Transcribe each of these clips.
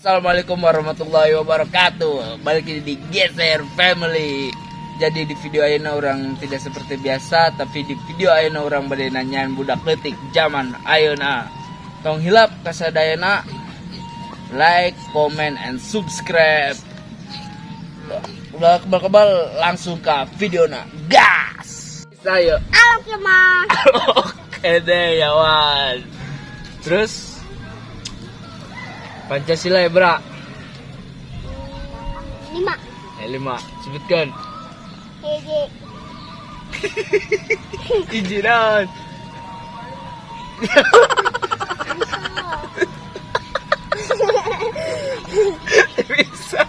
Assalamualaikum warahmatullahi wabarakatuh. Balik lagi di Geser Family. Jadi di video ayeuna orang tidak seperti biasa, tapi di video ayeuna orang bade nanyain budak leutik zaman ayeuna. Tong hilap kasadayana, like, comment, and subscribe. Udah kebal-kebal langsung ke videona. Gas. Saya. Halo Kema. Oke deh ya wan. Terus Pancasila ya bra? 5. 5. Sebutkan. Hiji. Ijinan. Bisa.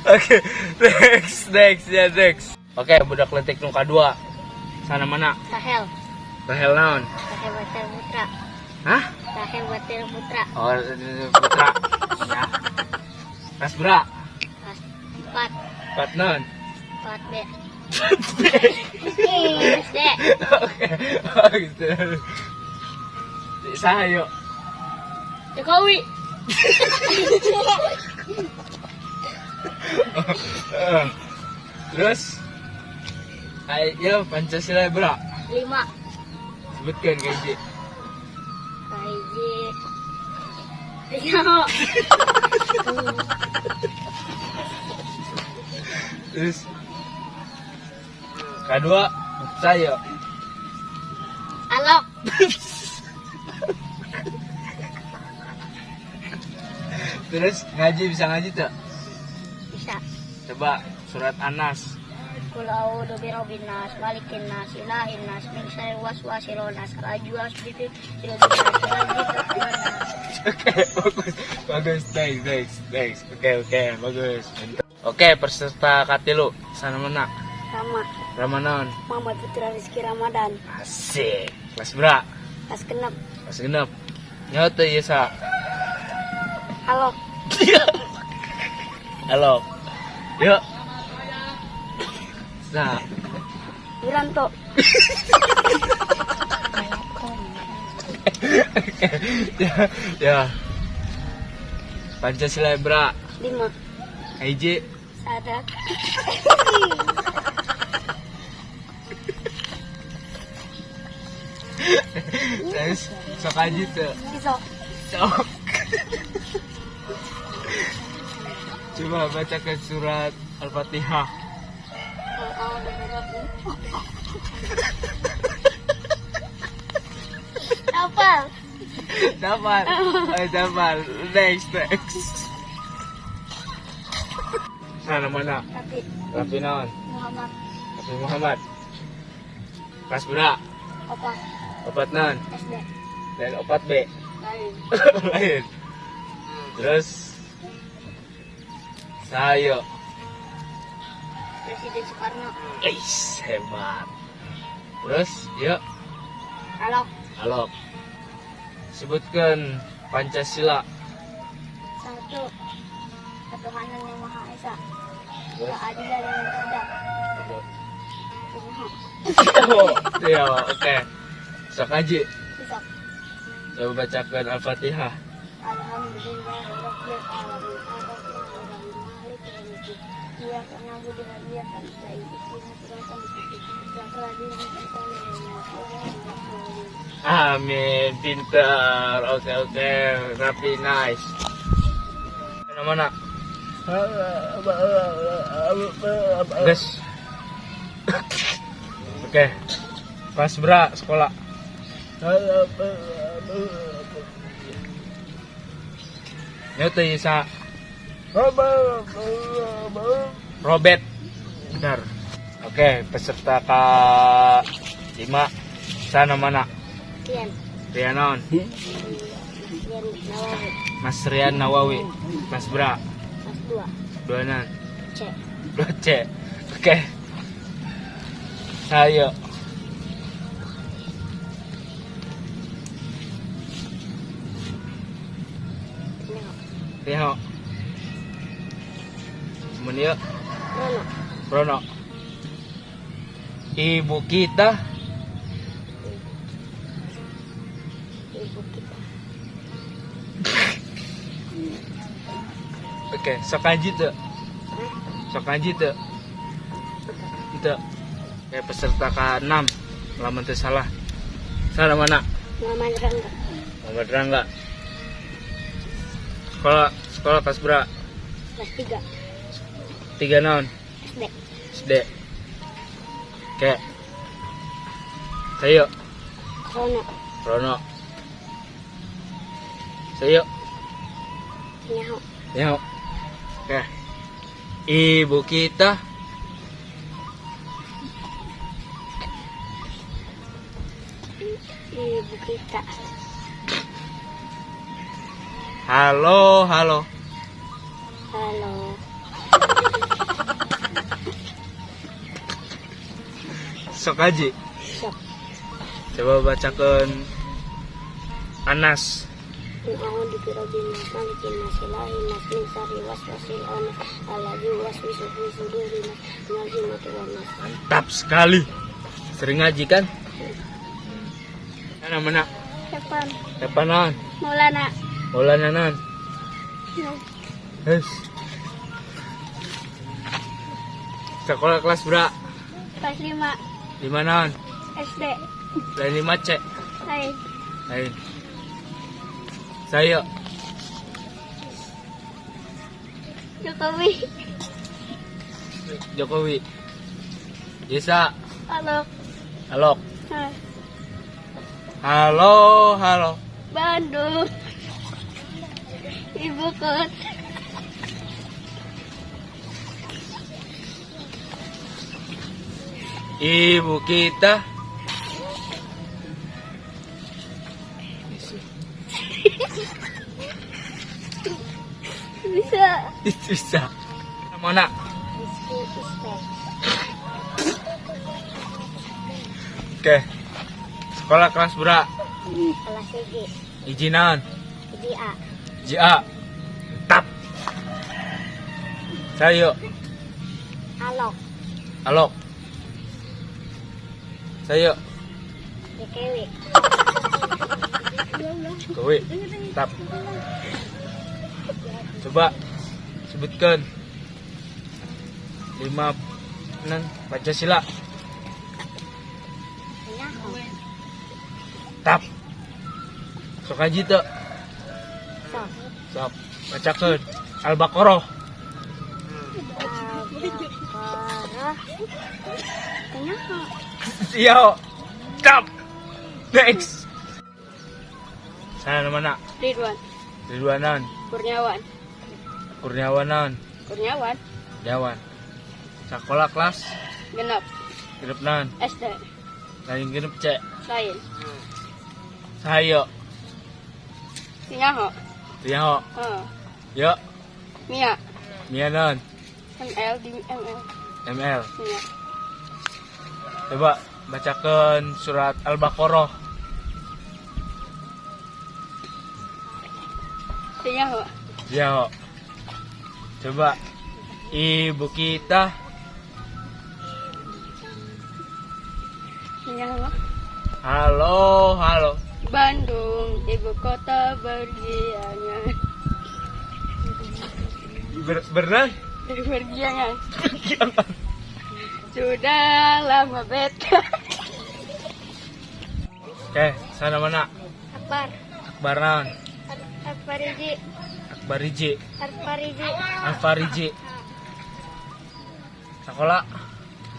Oke, next. Oke, budak letik nu kadua. Sana mana? Sahel. Rahel naon? Sahel Batir Putra. Hah? Sahel Batir Putra. Oh, putra. Ya. Kas bra? Kelas 4. 4 naon? 4B. SD. Oke. Oh, gitu. Saha yuk. Jokowi. Terus ayo Pancasila bra? 5. Sebutkan gaji. Hiji. Ayo. Terus kedua saya. Alok. Terus ngaji bisa ngaji tak? Bisa. Coba surat Anas. Qul a'udzu birabbin nas, malikin nas, ilahin nas, min syarril waswasil khannas, rajul asbitu, Oke, bagus. Thanks. Oke, bagus. Oke, peserta katilu sana mana? Sama Ramadan. Muhammad Putra Rizky Ramadan. Asik. Kelas bra? Kelas genep. Kelas genep. Nyoto ieu sa. Halo. Halo. Yuk. Sa. Wiranto. Ya. Pancasila bra? 5. Hiji. Sadat. Terus sok aja tuh. Besok. Sok. Coba baca ke surat Al-Fatihah. Apa? Dapat. Next. Sana mana? Tapi Rafi naon? Muhammad. Rafi Muhammad. Kelas bra? Apa? Opat naon? SD. Dan opat B. Lain. Lain. Terus saya. Presiden Soekarno. Hebat. Terus yuk. Halo. Sebutkan Pancasila. 1. Ketuhanan yang Maha Esa. Keadilan yang ada. Oh, iya, oke. Sok aja. Besok. Coba bacakan Al-Fatihah. Alhamdulillah rabbil alamin. Malik yaumiddin. Iyyaka na'budu wa iyyaka nasta'in. Ihdinas siratal mustaqim. Siratal ladzina an'amta 'alaihim. Amin, pintar. Oke. Rapi, nice. Mana? Guys. Oke. Kelas bra sekolah. Nyoto Isa. Robert. Benar. Oke, peserta K5 sana mana? Rian. Rianon. Rian Nawawi. Mas Rian Nawawi. Mas bra. Kelas 2. 2 nan. C. 2C. Oke. Ayo. Lihat. Menio. Rono. Ibu kita. Ibu kita. Oke, sok kanji tuh. Sok kanji tuh. Itu. Oke, peserta ke-6. Lamun teu salah. Sana mana? Muhammad Rangga. Muhammad Rangga. Sekolah kelas berapa? Kelas 3. 3 naon? SD. SD. Oke. Sayo. Rono. Rono. Sayo. Nyaho. Nyaho. Oke. Ibu kita. Ibu kita. Halo, halo. Halo. Sok aja. Sok. Coba bacakan Anas. A'udzu birabbil malikin nas ilahin nas min syarri waswasil khannas alladzi yuwaswisu fi sudurin nas minal jinnati wan nas. Mantap sekali. Sering ngaji kan? Mana? Depan. Depanan. Maulana. Maulana nan. Yes. Sekolah kelas berapa? Kelas 5. Di mana? SD. Lain 5 C. Lain. Lain. Saya. Jokowi. Jokowi. Desa. Halo. Halo. Hah. Halo, halo. Bandung. Ibu kota. Ibu kita. Bisa. Bisa. Mana? Rizky Ismet. Oke. Sekolah kelas berapa? Kelas 1. Izinan. Jadi A. JA. Tap. Sayo. Alok. Alok. Sayo. DKW. Kowe. Tap. Coba sebutkan 5 Pancasila. Nyaho. Tap. Sok aji tuh. Sok. Sok. Bacakeun Al-Baqarah. Al-Baqarah. Nyaho. Siyo. Tap. Next. Sana mana? Ridwan. Ridwanan. Kurniawan. Kurniawanan. Kurniawan. Jawan. Sekolah kelas Genap. genep nan. SD. Lain genep C. Lain. Sayo. Nyaho. Tiho. Heeh. Yo. Mia. Mianan. ML di ML. ML. Mia. Coba bacakan surat Al-Baqarah. Nyaho. Yo. Coba ibu kita. Nyaho. Halo, halo. Bandung, ibu kota bergiangan. Benar? Bergiangan. Sudah lama beta. Oke, sana mana? Akbar. Akbaran. Akbariji. Akbariji. Akbariji. Alfariji. Sekolah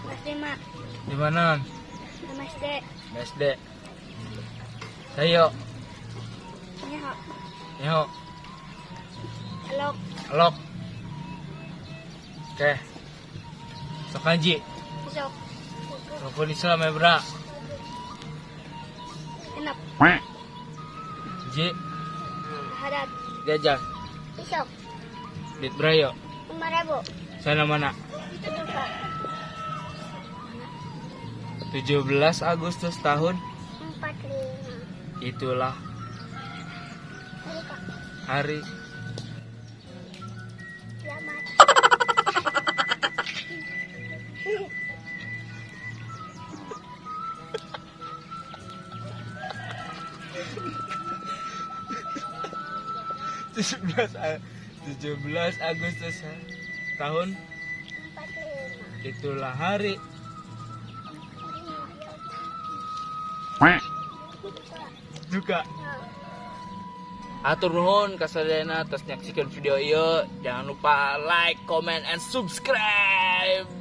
Kelas 5. di mana? SD. SD. Sayo. Nyaho. Yo. Alok. Alok. Oke. Sok ngaji. Sok. Rukun Islam ya, Bra. Genap. Ji. Hadat. Gajah. Isok. Dit Brayo. 5.000. Sana mana? Itu tuh, Pak. 17 Agustus tahun 45. itulah Ini, Pak. hari Selamat. 17 Agustus tahun 45. itulah hari juga. Atur nuhun kasadayana atas nyaksikan video ieu. Jangan lupa like, comment, and subscribe.